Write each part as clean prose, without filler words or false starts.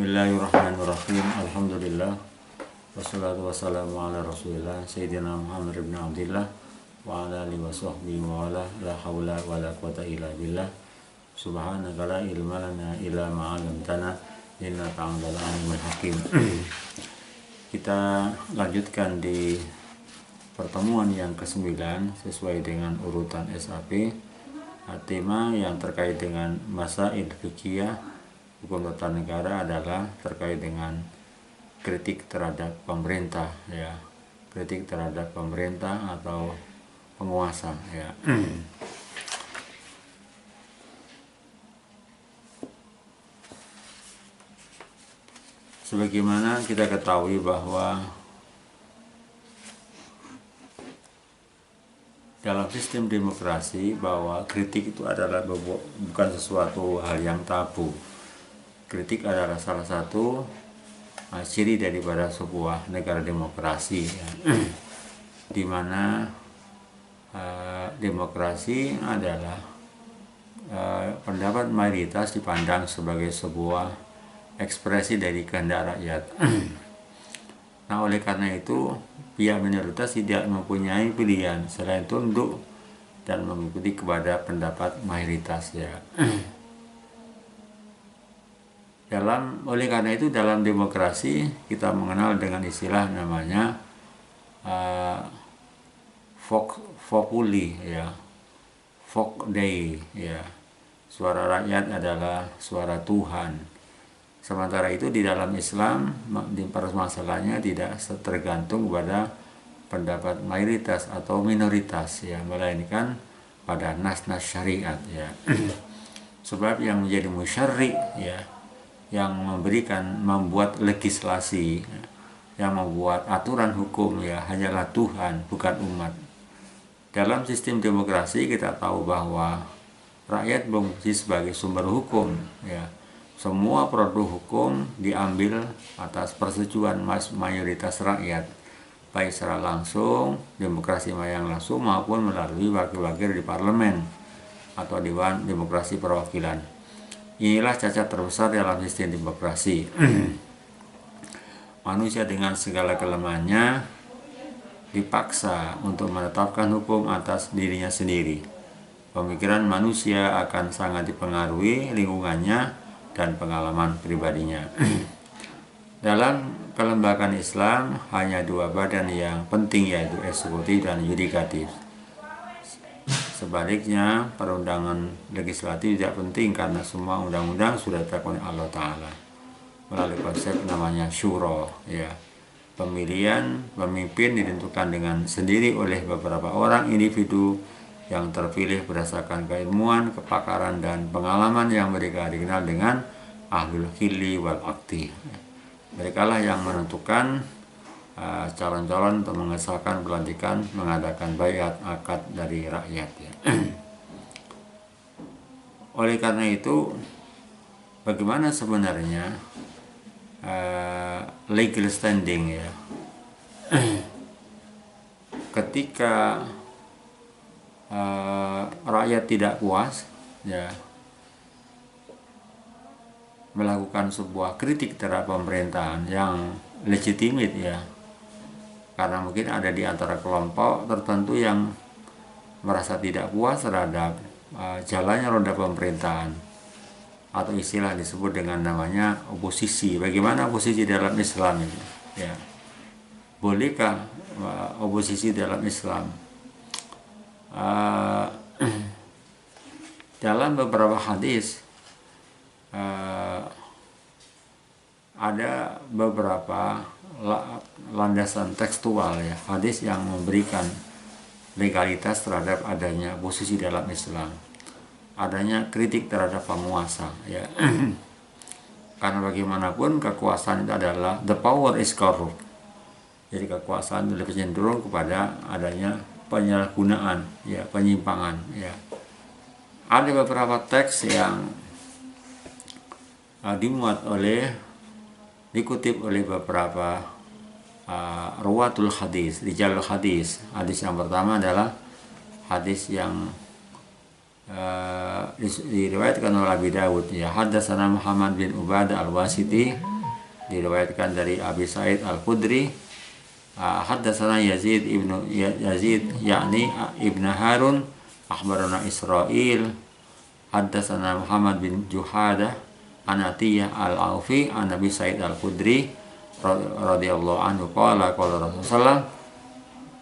Bismillahirrahmanirrahim. Alhamdulillah. Wassalatu wassalamu ala rasulillah Sayyidina Muhammad ibn Abdillah wa ala alihi wa sahbihi wa ala la hawla wa la quwata illa billah. Subhanaka la ilma lana illa ma 'allamtana innaka antal alimul hakim. Kita lanjutkan di pertemuan yang ke-9 sesuai dengan urutan SAP. Tema yang terkait dengan masail fikih hukum tata negara adalah terkait dengan kritik terhadap pemerintah, ya, kritik terhadap pemerintah atau penguasa, ya. Sebagaimana kita ketahui bahwa dalam sistem demokrasi bahwa kritik itu adalah bukan sesuatu hal yang tabu. Kritik adalah salah satu ciri daripada sebuah negara demokrasi, ya. Di mana demokrasi adalah pendapat mayoritas dipandang sebagai sebuah ekspresi dari kehendak rakyat. Nah, oleh karena itu pihak minoritas tidak mempunyai pilihan selain tunduk dan mengikuti kepada pendapat mayoritas, ya. Oleh karena itu dalam demokrasi kita mengenal dengan istilah namanya vox populi, ya, vox dei, ya, suara rakyat adalah suara Tuhan. Sementara itu di dalam Islam di permasalahannya tidak tergantung kepada pendapat mayoritas atau minoritas, ya, melainkan pada nas-nas syariat, ya. Sebab yang menjadi musyarri, ya, yang membuat legislasi, yang membuat aturan hukum, ya, hanyalah Tuhan, bukan umat. Dalam sistem demokrasi kita tahu bahwa rakyat berfungsi sebagai sumber hukum, ya. Semua produk hukum diambil atas persetujuan mayoritas rakyat, baik secara langsung, demokrasi yang langsung, maupun melalui wakil-wakil di parlemen atau Dewan Demokrasi Perwakilan. Inilah cacat terbesar dalam sistem demokrasi. Manusia dengan segala kelemahannya dipaksa untuk menetapkan hukum atas dirinya sendiri. Pemikiran manusia akan sangat dipengaruhi lingkungannya dan pengalaman pribadinya. Dalam kelembagaan Islam hanya dua badan yang penting, yaitu eksekutif dan yudikatif. Sebaliknya, perundangan legislatif tidak penting karena semua undang-undang sudah ditetapkan oleh Allah Ta'ala melalui konsep namanya syuro, ya. Pemilihan pemimpin ditentukan dengan sendiri oleh beberapa orang individu yang terpilih berdasarkan keilmuan, kepakaran, dan pengalaman yang mereka dikenal dengan ahlul hilli wal akti. Mereka lah yang menentukan calon-calon untuk mengesahkan pelantikan, mengadakan baiat akad dari rakyat, ya. Oleh karena itu, bagaimana sebenarnya legal standing, ya, ketika rakyat tidak puas, ya, melakukan sebuah kritik terhadap pemerintahan yang legitimate, ya, karena mungkin ada di antara kelompok tertentu yang merasa tidak puas terhadap jalannya roda pemerintahan, atau istilah disebut dengan namanya oposisi. Bagaimana oposisi dalam Islam itu, ya? Bolehkah oposisi dalam Islam? Dalam beberapa hadis ada beberapa landasan tekstual, ya, hadis yang memberikan legalitas terhadap adanya posisi dalam Islam, adanya kritik terhadap penguasa, ya. Karena bagaimanapun kekuasaan itu adalah the power is corrupt. Jadi kekuasaan lebih cenderung kepada adanya penyalahgunaan, ya, penyimpangan, ya. Ada beberapa teks yang dikutip oleh beberapa ruwatul hadis, rijalul hadis. Hadis yang pertama adalah hadis yang diriwayatkan oleh Abi Dawud, ya, haddatsana Muhammad bin Ubadah al-Wasiti Diriwayatkan dari Abi Sa'id Al-Khudri, haddatsana Yazid yakni ibn Harun, akhbarana Israil, haddatsana Muhammad bin Juhadah an Atiyah Al-Aufi an Abi Sa'id Al-Khudri radhiyallahu anhu qala Rasulullah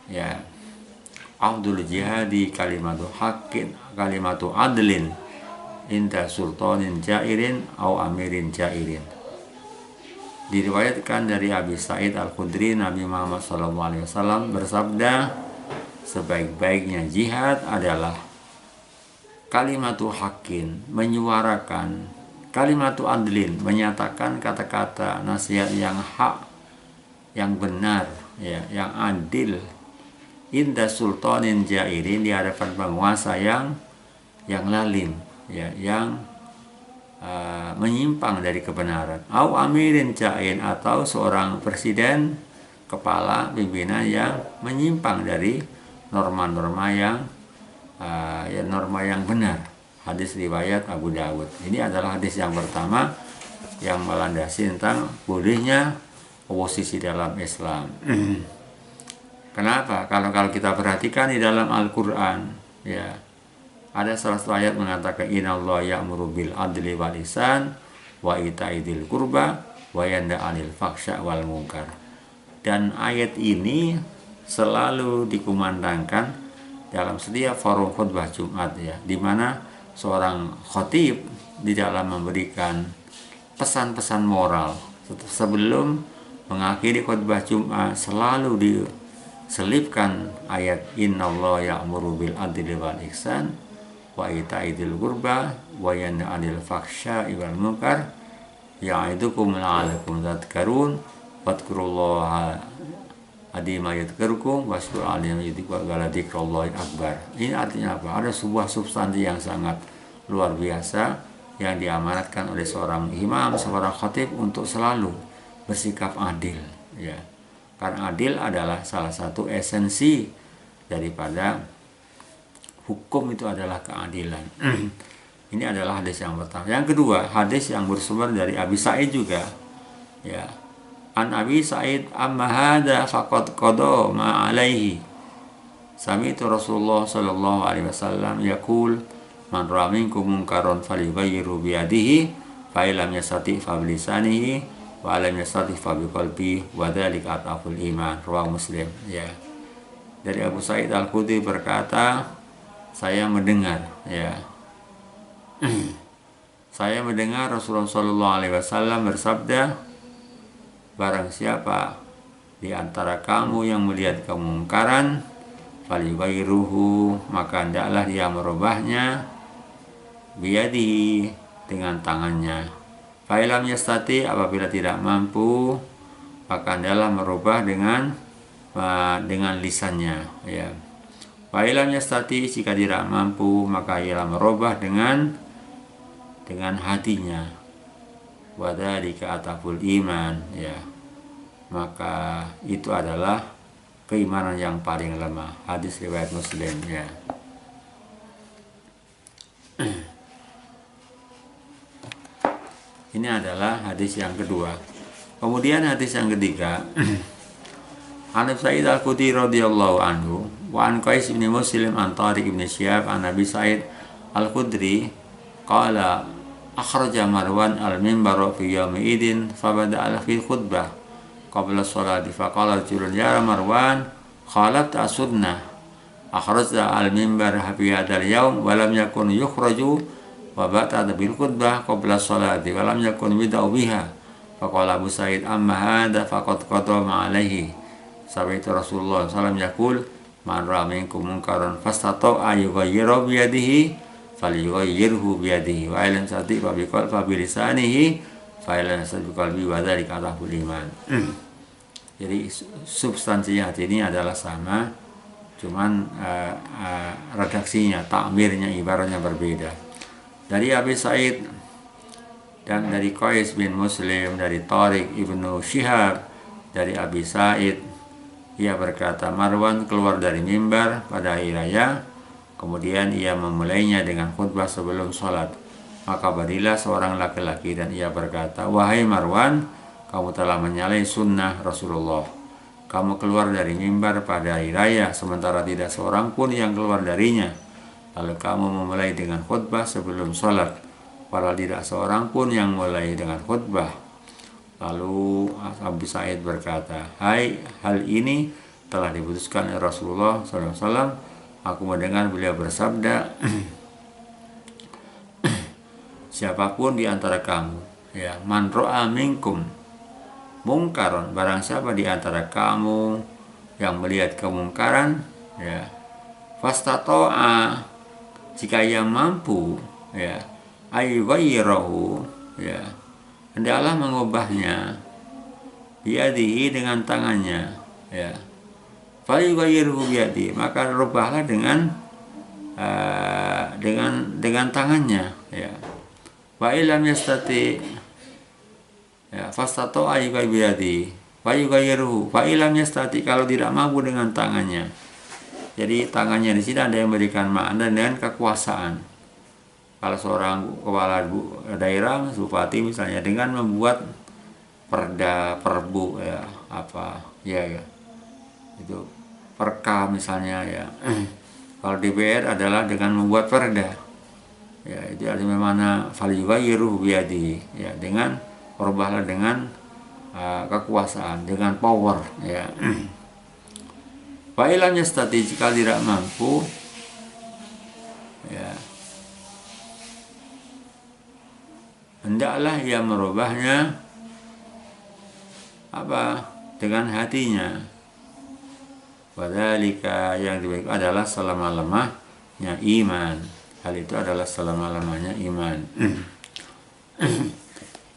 ya afdul jihadi kalimatu haqqin kalimatu adlin inda sultanin jairin au amirin jairin. Diriwayatkan dari Abi Sa'id Al-Khudri, Nabi Muhammad SAW bersabda, sebaik-baiknya jihad adalah kalimatu haqqin, menyuarakan, kalimatu adlin, menyatakan kata-kata nasihat yang hak, yang benar, ya, yang adil, inda sultanin jairin, di hadapan penguasa yang lalim, ya, yang menyimpang dari kebenaran, au amirin jain, atau seorang presiden, kepala pimpinan yang menyimpang dari norma-norma yang norma yang benar. Hadis riwayat Abu Dawud. Ini adalah hadis yang pertama yang melandasi tentang bolehnya oposisi dalam Islam. Kenapa? Kalau kita perhatikan di dalam Al-Quran, ya, ada salah satu ayat mengatakan innallaha ya'muru bil adli wal ihsan wa ita'i dzil qurba wa yanha 'anil fahsya wal munkar. Dan ayat ini selalu dikumandangkan dalam setiap forum khutbah Jumat, ya, di mana seorang khatib di dalam memberikan pesan-pesan moral sebelum mengakhiri khutbah Jumat selalu diselipkan ayat innallaha ya'muru bil adli wal ihsan wa ita'i dzil qurba wa yanha 'anil fahsya'i wal munkar ya'idukum la'allakum tadhkarun wadhkurullaha adima yadhkurukum wasykur 'alaihi waladzikrullahi akbar. Ini artinya apa? Ada sebuah substansi yang sangat luar biasa yang diamanatkan oleh seorang imam, seorang khatib untuk selalu bersikap adil, ya. Karena adil adalah salah satu esensi daripada hukum, itu adalah keadilan. Ini adalah hadis yang pertama. Yang kedua, hadis yang bersumber dari Abi Sa'id juga, ya. An Abi Sa'id amma hadza faqad qada ma alaihi. Sami'tu Rasulullah sallallahu alaihi wasallam yaqul man ra'a minkum munkaran falyughayyirhu bi yadihi fa illam yastati' fa bi lisanihi wa lam yastati' fa bi qalbihi wa dzalika ataful iman. Riwayat Muslim, ya. Dari Abu Sa'id Al-Khudri berkata, saya mendengar, ya, saya mendengar Rasulullah SAW bersabda, barang siapa di antara kamu yang melihat kemungkaran, falyughayyirhu, maka hendaklah dia merubahnya, biyadihi, dengan tangannya. Fa illam yastati, apabila tidak mampu, maka hendaklah merubah dengan lisannya, ya. Fa illam yastati, jika tidak mampu, maka ialah merubah dengan hatinya. Wa dzalika ataful iman, ya. Maka itu adalah keimanan yang paling lemah. Hadis riwayat Muslim, ya. Ini adalah hadis yang kedua. Kemudian hadis yang ketiga, An Sa'id Al-Khudri radhiyallahu anhu wa an Qais bin Muslim an Tariq bin Syihab an Nabi Sa'id Al-Khudri qala akhraja Marwan al-minbar fi yaumi idin fa bada'a fi khutbah qabla sholati fa qala rajulun ya Marwan khalafta sunnah akhrajta al-minbar fi hadzal yaum wa lam yakun yukhraju wa ba'da bil khutbah qabla sholati wa lam yakun bida'u biha fa qala Abu Sa'id amma hadza faqad qadama alaihi. Sami'tu Rasulullah SAW yaqul man ra'a minkum munkaran fastata'a yughayyiru bi yadihi falyughayyirhu bi yadihi wa illam yastati' fa bi lisanihi fa illam yastati' bi qalbihi wa dzalika adhaful iman. Jadi substansinya hadis ini adalah sama, cuman redaksinya, takmirnya, ibaratnya berbeda. Dari Abi Sa'id dan dari Qais bin Muslim, dari Tariq ibnu Syihab, dari Abi Sa'id, ia berkata, Marwan keluar dari mimbar pada hari raya, kemudian ia memulainya dengan khutbah sebelum sholat. Maka barilah seorang laki-laki dan ia berkata, wahai Marwan, kamu telah menyalahi sunnah Rasulullah. Kamu keluar dari mimbar pada hari raya sementara tidak seorang pun yang keluar darinya. Lalu kamu memulai dengan khutbah sebelum sholat, padahal tidak seorang pun yang mulai dengan khutbah. Lalu Abu Sa'id berkata, hai, hal ini telah diputuskan oleh Rasulullah SAW. Aku mendengar beliau bersabda, siapapun di antara kamu, ya, man ro'a minkum mungkaron, barang siapa di antara kamu yang melihat kemungkaran, ya, fastato'a, jika ia mampu, ya, ayyghayrahu, ya, hendaklah mengubahnya, biadihi, dengan tangannya, ya, falyughayyirhu biyadihi, maka rubahlah dengan tangannya, ya. Wa illam yastati, ya, fastato'a biyadihi falyughayyirhu, fa illam yastati, kalau tidak mampu dengan tangannya. Jadi tangannya di sini ada yang memberikan makna dengan kekuasaan. Kalau seorang kepala daerah, bupati misalnya, dengan membuat perbu, ya, apa, ya, itu perka misalnya, ya. Kalau DPR adalah dengan membuat perda, ya, itu artinya mana falyughayyirhu biyadihi, ya, dengan merubahlah dengan kekuasaan, dengan power, ya. Fa illam yastati, jika tidak mampu, ya, hendaklah ia merubahnya apa, dengan hatinya. Wadzalika, yang demikian adalah selama-lamanya iman. Hal itu adalah selama-lamanya iman.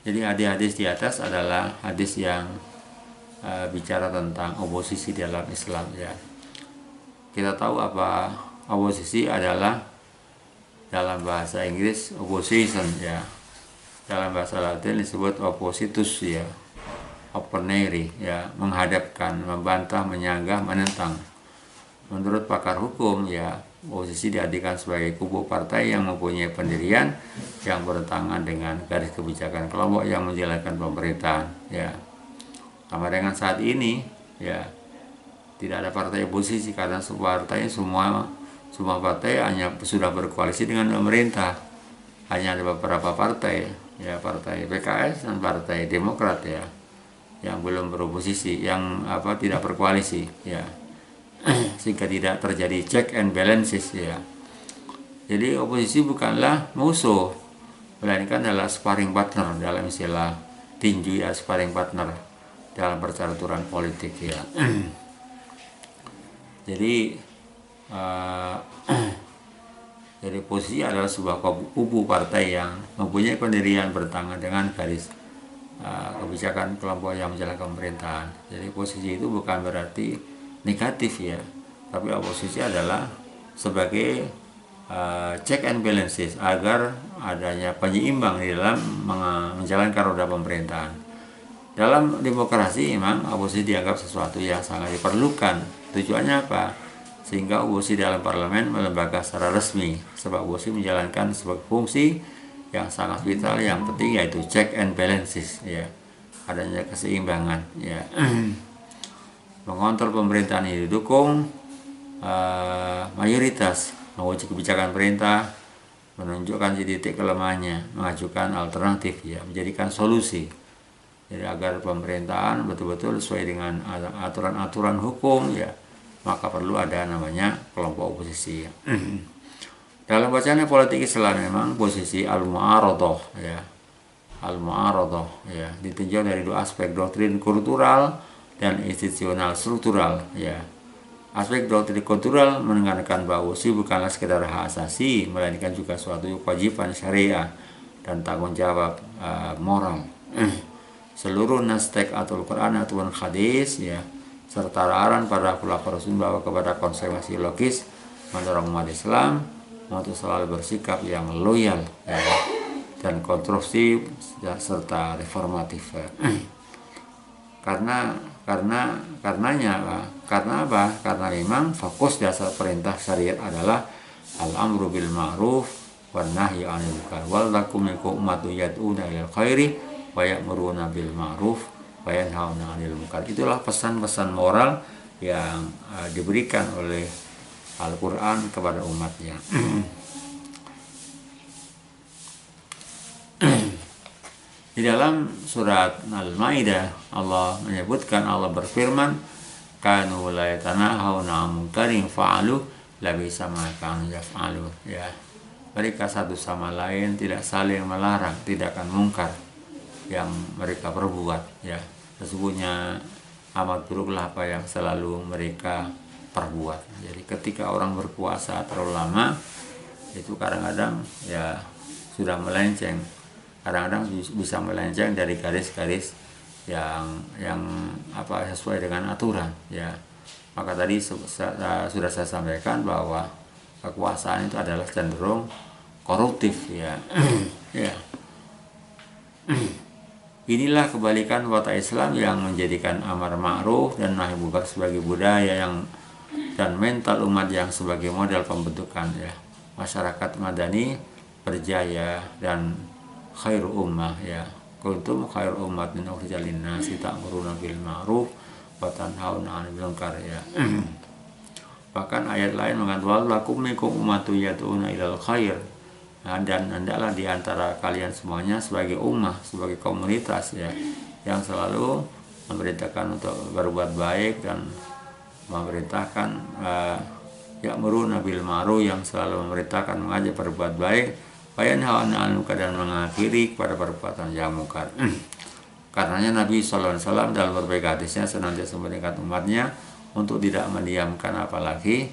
Jadi hadis-hadis di atas adalah hadis yang bicara tentang oposisi dalam Islam, ya. Kita tahu apa oposisi adalah, dalam bahasa Inggris opposition, ya. Dalam bahasa Latin disebut oppositus, ya. Opponere, ya, menghadapkan, membantah, menyanggah, menentang. Menurut pakar hukum, ya, oposisi diartikan sebagai kubu partai yang mempunyai pendirian yang bertentangan dengan garis kebijakan kelompok yang menjalankan pemerintahan, ya. Sama dengan saat ini, ya, tidak ada partai oposisi karena semua partai hanya sudah berkoalisi dengan pemerintah. Hanya ada beberapa partai, ya, partai PKS dan partai Demokrat, ya, yang belum beroposisi, yang tidak berkoalisi, ya. Sehingga tidak terjadi check and balances, ya. Jadi oposisi bukanlah musuh, melainkan adalah sparring partner, dalam istilah tinju, ya, sparring partner dalam percaturan politik, ya. Jadi jadi posisi adalah sebuah kubu partai yang mempunyai pendirian bertentangan dengan garis kebijakan kelompok yang menjalankan pemerintahan. Jadi posisi itu bukan berarti negatif, ya, tapi oposisi adalah sebagai check and balances agar adanya penyeimbang di dalam menjalankan roda pemerintahan. Dalam demokrasi memang oposisi dianggap sesuatu yang sangat diperlukan. Tujuannya apa? Sehingga oposisi dalam parlemen melembaga secara resmi, sebab oposisi menjalankan sebuah fungsi yang sangat vital, yang penting, yaitu check and balances, ya, adanya keseimbangan, ya. Mengontrol pemerintahan yang didukung mayoritas, menguji kebijakan perintah, menunjukkan titik kelemahannya, mengajukan alternatif, ya, menjadikan solusi. Jadi agar pemerintahan betul-betul sesuai dengan aturan-aturan hukum, ya, maka perlu ada namanya kelompok oposisi, ya. Dalam bacaan politik Islam memang posisi al-mu'aradah, ya, al-mu'aradah, ya, ditinjau dari dua aspek, doktrin kultural dan institusional struktural, ya. Aspek doktrin kultural menekankan bahwa oposisi bukanlah sekedar hak asasi, melainkan juga suatu kewajiban syariah dan tanggung jawab moral. Seluruh nas teks atau Al-Quran ataupun hadis, ya, serta arahan para khulafaur rasyidin bahwa kepada konsekuensi logis mendorong umat Islam untuk selalu bersikap yang loyal, ya, dan konstruksi serta reformatif, ya. Karena apa? Karena memang fokus dasar perintah syariat adalah al-amru bil ma'ruf wan nahyi 'anil munkar wal takum minkum ummatun yad'una ilal khairi wa ya'muruna bil ma'ruf wa yanhauna 'anil munkar. Itulah pesan-pesan moral yang diberikan oleh Al-Quran kepada umatnya. Di dalam surat Al-Maidah Allah menyebutkan, Allah berfirman, kanu la yatanahawna 'an munkarin fa'alu labisa ma kanu yaf'alu, ya. Mereka satu sama lain tidak saling melarang tindakan mungkar yang mereka perbuat, ya. Sesungguhnya amat buruklah apa yang selalu mereka perbuat. Jadi ketika orang berpuasa terlalu lama, itu kadang-kadang ya sudah melenceng, kadang-kadang bisa melenceng dari garis-garis yang sesuai dengan aturan, ya. Maka tadi sudah saya sampaikan bahwa kekuasaan itu adalah cenderung koruptif, ya. Ya. Inilah kebalikan watak Islam yang menjadikan amar ma'ruf dan nahi munkar sebagai budaya dan mental umat yang sebagai model pembentukan, ya, masyarakat madani berjaya dan khairu ummah, ya. Kuntum khairu ummatin ukhrijat lin-nasi ta'muruna bil ma'ruf wa tanhauna 'anil munkar, ya. Bahkan ayat lain mengatakan lakum minkum ummatun yad'una ilal khair. Nah, dan hendaklah di antara kalian semuanya sebagai ummah, sebagai komunitas, ya, yang selalu memerintahkan untuk berbuat baik dan memerintahkan ya'muruna bil ma'ruf, yang selalu memerintahkan mengajak berbuat baik, wayanhauna 'anil munkar, dan mengakhiri kepada perbuatan yang mungkar. Karenanya Nabi SAW dalam berbagai hadisnya senantiasa mengingatkan umatnya untuk tidak mendiamkan apalagi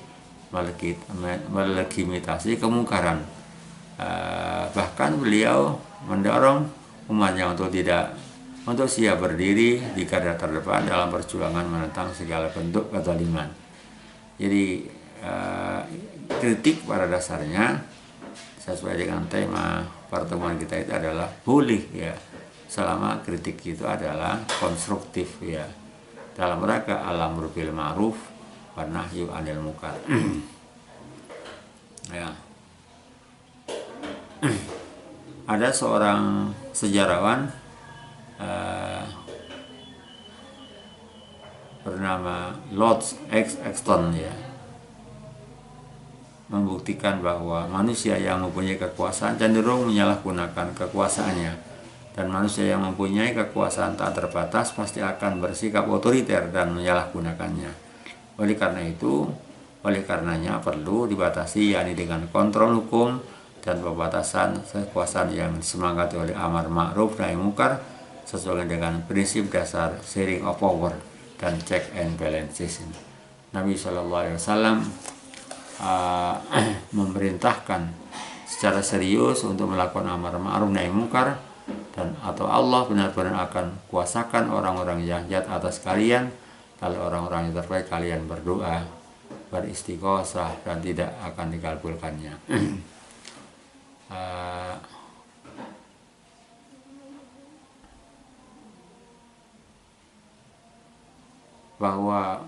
melegitimasi kemungkaran. Bahkan beliau mendorong umatnya untuk siap berdiri di garda terdepan dalam perjuangan menentang segala bentuk kezaliman. Jadi kritik pada dasarnya sesuai dengan tema pertemuan kita itu adalah boleh, ya, selama kritik itu adalah konstruktif, ya, dalam rangka al-amru bil ma'ruf wa nahyu 'anil munkar. Ya. Ada seorang sejarawan bernama Lord Exton, ya, membuktikan bahwa manusia yang mempunyai kekuasaan cenderung menyalahgunakan kekuasaannya, dan manusia yang mempunyai kekuasaan tak terbatas pasti akan bersikap otoriter dan menyalahgunakannya. Oleh karenanya perlu dibatasi, yakni dengan kontrol hukum dan pembatasan kekuasaan yang disemangati oleh amar ma'ruf nahi munkar sesuai dengan prinsip dasar sharing of power dan check and balances. Nabi SAW memerintahkan secara serius untuk melakukan amar ma'ruf nahi munkar, dan atau Allah benar-benar akan kuasakan orang-orang yang jahat atas kalian, lalu orang-orang yang terbaik kalian berdoa, beristighosah, dan tidak akan dikabulkannya. Bahwa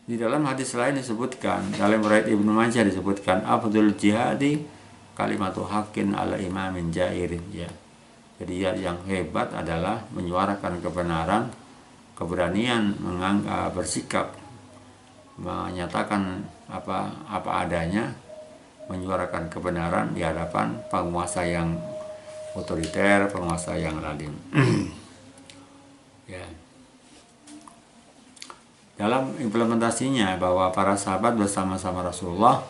di dalam hadis lain disebutkan, dalam riwayat Ibnu Majah disebutkan, afdhul jihadi kalimatu haqqin ala imamin jairin, ya. Jadi yang hebat adalah menyuarakan kebenaran, keberanian bersikap, menyatakan apa adanya, menyuarakan kebenaran di hadapan penguasa yang otoriter, penguasa yang zalim. Ya. Dalam implementasinya, bahwa para sahabat bersama-sama Rasulullah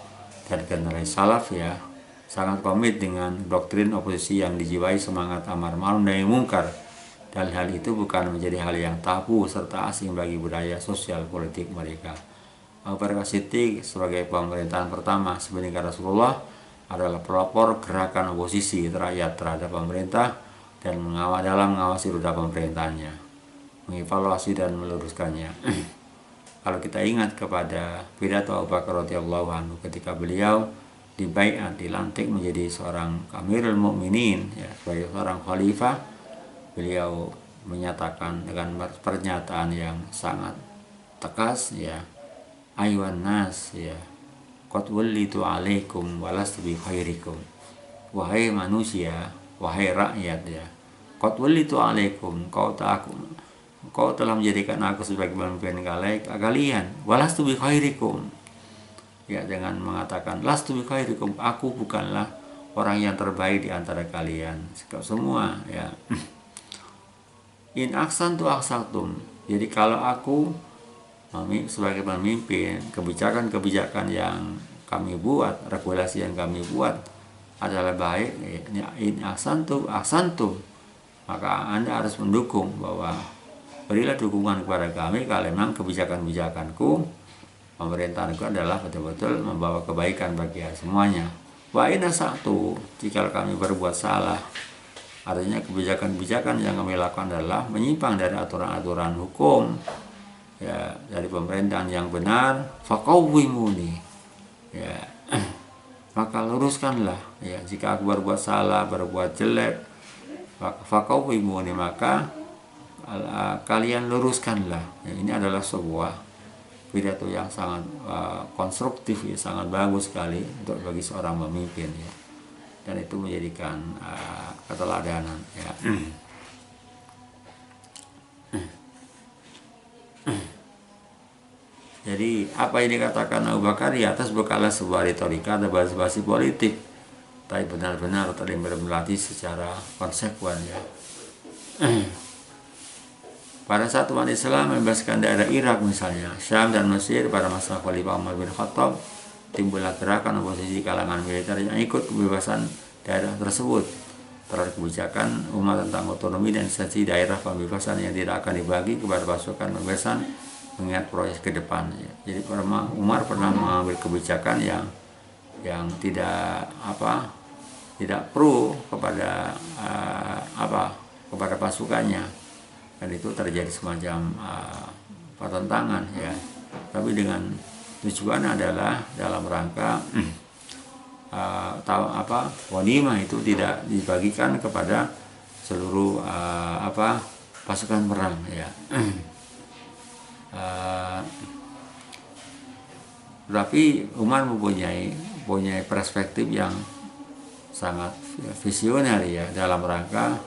dan generasi salaf, ya, sangat komit dengan doktrin oposisi yang dijiwai semangat amar ma'ruf nahi munkar, dan hal itu bukan menjadi hal yang tabu serta asing bagi budaya sosial politik mereka. Abu Bakar Siddiq sebagai pemerintahan pertama sepeninggal Rasulullah adalah pelopor gerakan oposisi rakyat terhadap pemerintah dan mengawasi roda pemerintahannya, mengevaluasi dan meluruskannya. Kalau kita ingat kepada pidato Abu Bakar radhiyallahu anhu ketika beliau dilantik menjadi seorang Amirul Mukminin, ya, sebagai seorang khalifah, beliau menyatakan dengan pernyataan yang sangat tegas, ya, ayuhan nas, ya, qad wallitu alaikum walastu bi khairikum, wahai manusia, wahai rakyat, ya, qad wallitu alaikum, kau telah menjadikan aku sebagai pemimpin kalian. Walastu bi khairikum, ya, dengan mengatakan lastu bi khairikum, aku bukanlah orang yang terbaik di antara kalian semua, ya. In ahsantu ahsantum, jadi kalau aku sebagai pemimpin, kebijakan-kebijakan yang kami buat, regulasi yang kami buat adalah baik, ya, in ahsantu ahsantum, maka Anda harus mendukung, bahwa berilah dukungan kepada kami kalau memang kebijakan-kebijakanku, pemerintahanku adalah betul-betul membawa kebaikan bagi semuanya. Wa in asatu, jika kami berbuat salah, artinya kebijakan-kebijakan yang kami lakukan adalah menyimpang dari aturan-aturan hukum, ya, dari pemerintahan yang benar, faqawwimuni, ya, maka luruskanlah, ya, jika aku berbuat salah, berbuat jelek, faqawwimuni, maka kalian luruskanlah, ya. Ini adalah sebuah pidato yang sangat konstruktif, ya, sangat bagus sekali untuk bagi seorang pemimpin, ya. Dan itu menjadikan keteladanan, ya. Jadi apa yang dikatakan Abu Bakar di atas bukanlah sebuah retorika atau basa-basi politik, tapi benar-benar tadi berlatih secara konsekuen, ya. Pada saat umat Islam membebaskan daerah Irak misalnya, Syam dan Mesir pada masa Khalifah Umar bin Khattab, timbullah gerakan oposisi kalangan militer yang ikut kebebasan daerah tersebut terhadap kebijakan umat tentang otonomi dan esensi daerah pembebasan yang tidak akan dibagi kepada pasukan pembebasan mengingat proyek ke depan, ya. Jadi Umar pernah mengambil kebijakan yang tidak pro kepada kepada pasukannya, dan itu terjadi semacam pertentangan, ya. Tapi dengan tujuan adalah dalam rangka ghanimah itu tidak dibagikan kepada seluruh pasukan perang, ya. Tapi Umar mempunyai perspektif yang sangat visioner, ya, dalam rangka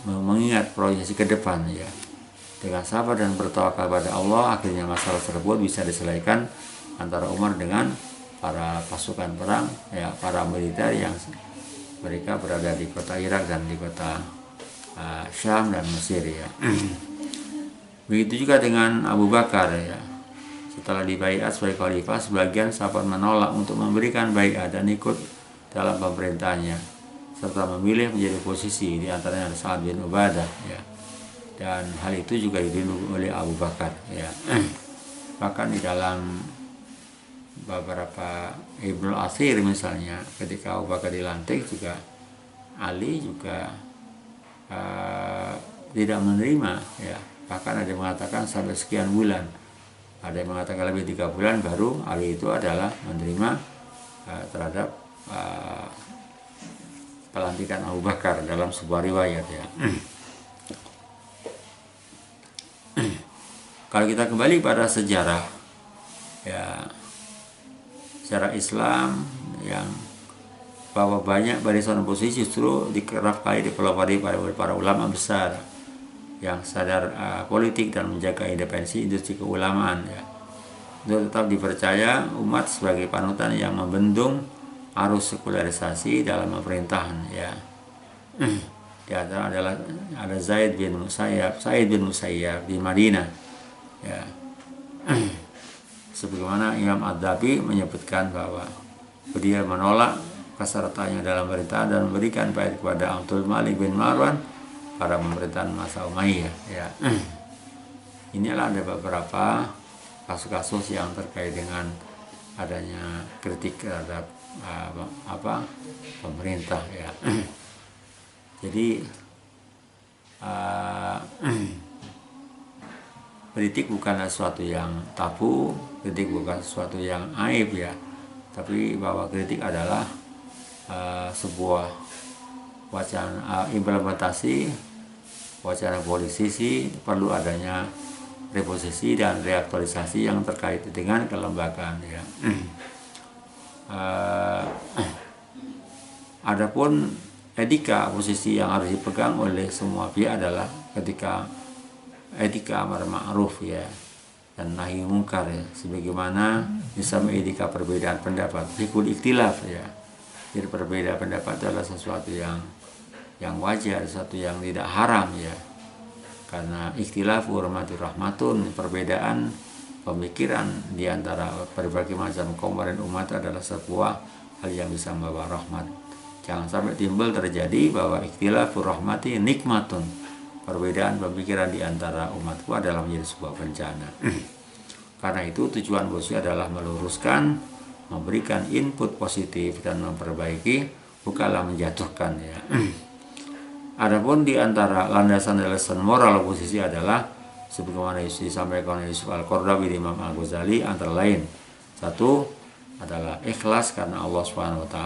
mengingat proyeksi ke depan, ya. Dengan sabar dan bertawakal pada Allah, akhirnya masalah tersebut bisa diselesaikan antara Umar dengan para pasukan perang, ya, para militer yang mereka berada di kota Irak dan di kota Syam dan Mesir, ya. Begitu juga dengan Abu Bakar, ya. Setelah dibaiat sebagai khalifah, sebagian sahabat menolak untuk memberikan baiat dan ikut dalam pemerintahannya, serta memilih menjadi posisi, di antaranya ada Sa'ad bin Ubadah, ya. Dan hal itu juga didukung oleh Abu Bakar, ya. Bahkan di dalam beberapa Ibnu Athir misalnya, ketika Abu Bakar dilantik juga Ali juga tidak menerima, ya. Bahkan ada yang mengatakan sampai sekian bulan, ada yang mengatakan lebih 3 bulan baru Ali itu adalah menerima terhadap pelantikan Abu Bakar dalam sebuah riwayat, ya. Kalau kita kembali pada sejarah, ya, sejarah Islam, yang bahwa banyak barisan oposisi justru dikerap kali dipelopori para ulama besar yang sadar politik dan menjaga independensi industri keulamaan, ya. Untuk tetap dipercaya umat sebagai panutan yang membendung arus sekularisasi dalam pemerintahan, ya. Di antara adalah ada Zaid bin Musayyab di Madinah, ya. Sebagaimana Imam Ad-Dabi menyebutkan bahwa dia menolak pesertanya dalam pemerintahan dan memberikan baiat kepada Abdul Malik bin Marwan pada pemerintahan masa Umayyah, ya. Inilah ada beberapa kasus-kasus yang terkait dengan adanya kritik terhadap pemerintah, ya. Jadi kritik bukanlah sesuatu yang tabu, kritik bukan sesuatu yang aib, ya. Tapi bahwa kritik adalah sebuah wacana implementasi wacana politisi, perlu adanya reposisi dan reaktualisasi yang terkait dengan kelembagaan, ya. Adapun etika posisi yang harus dipegang oleh semua pihak adalah ketika etika amar ma'ruf ya dan nahi mungkar ya, sebagaimana misalnya etika perbedaan pendapat, fikul ikhtilaf ya. Jadi perbedaan pendapat adalah sesuatu yang wajar, sesuatu yang tidak haram ya. Karena ikhtilaf urmatur rahmatun, perbedaan pemikiran di antara berbagai macam kaum dan umat adalah sebuah hal yang bisa membawa rahmat. Jangan sampai timbul terjadi bahwa ikhtilaf rahmati nikmatun, perbedaan pemikiran di antara umatku adalah menjadi sebuah bencana. Karena itu tujuan Busi adalah meluruskan, memberikan input positif dan memperbaiki, bukanlah menjatuhkan ya. Adapun di antara landasan-landasan moral oposisi adalah sebagaimana disampaikan oleh Yusuf Al-Qaradawi di Imam Al-Ghazali, antara lain satu adalah ikhlas karena Allah SWT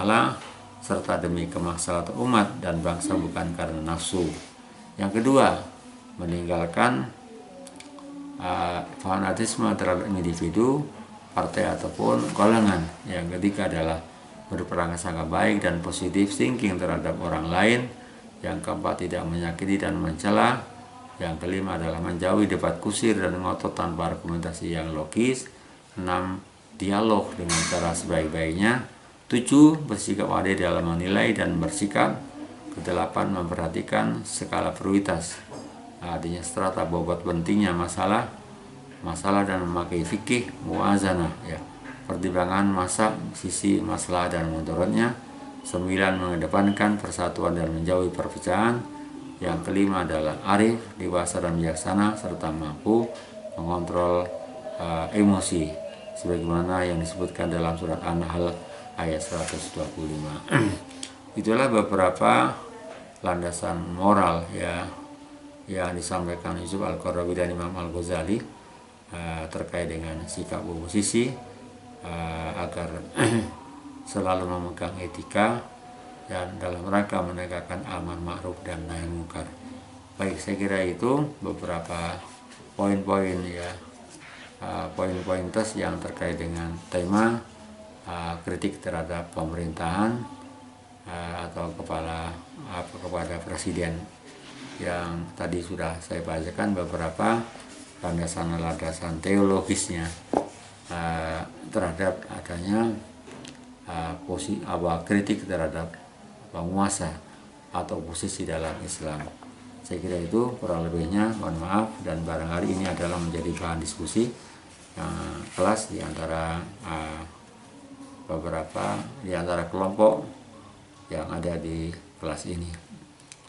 serta demi kemaslahatan umat dan bangsa, bukan karena nafsu. Yang kedua, meninggalkan fanatisme terhadap individu, partai ataupun golongan. Yang ketiga adalah berprasangka baik dan positif thinking terhadap orang lain. Yang keempat, tidak menyakiti dan mencela. Yang kelima adalah menjauhi debat kusir dan ngotot tanpa argumentasi yang logis. 6. Dialog dengan cara sebaik-baiknya. 7. Bersikap adil dalam menilai dan bersikap. Ke-8. Memperhatikan skala prioritas, artinya strata bobot pentingnya masalah dan memakai fikih muazanah ya, pertimbangan sisi masalah dan mudaratnya. 9. Mengedepankan persatuan dan menjauhi perpecahan. Yang kelima adalah arif, dewasa dan bijaksana serta mampu mengontrol emosi sebagaimana yang disebutkan dalam surat An-Nahl ayat 125. Itulah beberapa landasan moral ya yang disampaikan Yusuf Al-Qaradawi dan Imam Al-Ghazali terkait dengan sikap oposisi agar selalu memegang etika dan dalam rangka menegakkan amar ma'ruf dan nahi mungkar. Baik, saya kira itu beberapa poin-poin ya, poin-poin tes yang terkait dengan tema kritik terhadap pemerintahan atau kepada presiden, yang tadi sudah saya bacakan beberapa landasan-landasan teologisnya terhadap adanya kritik terhadap penguasa atau posisi dalam Islam. Saya kira itu kurang lebihnya, mohon maaf, dan barangkali ini adalah menjadi bahan diskusi kelas di antara beberapa di antara kelompok yang ada di kelas ini.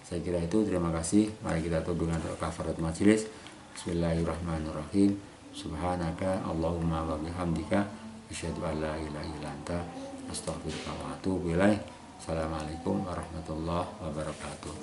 Saya kira itu, terima kasih. Mari kita tutup dengan doa kafarat majelis. Bismillahirrahmanirrahim. Subhanaka Allahumma wa bihamdika asyhadu an la ilaha illa anta astaghfiruka wa atubu ilaik. Assalamualaikum warahmatullahi wabarakatuh.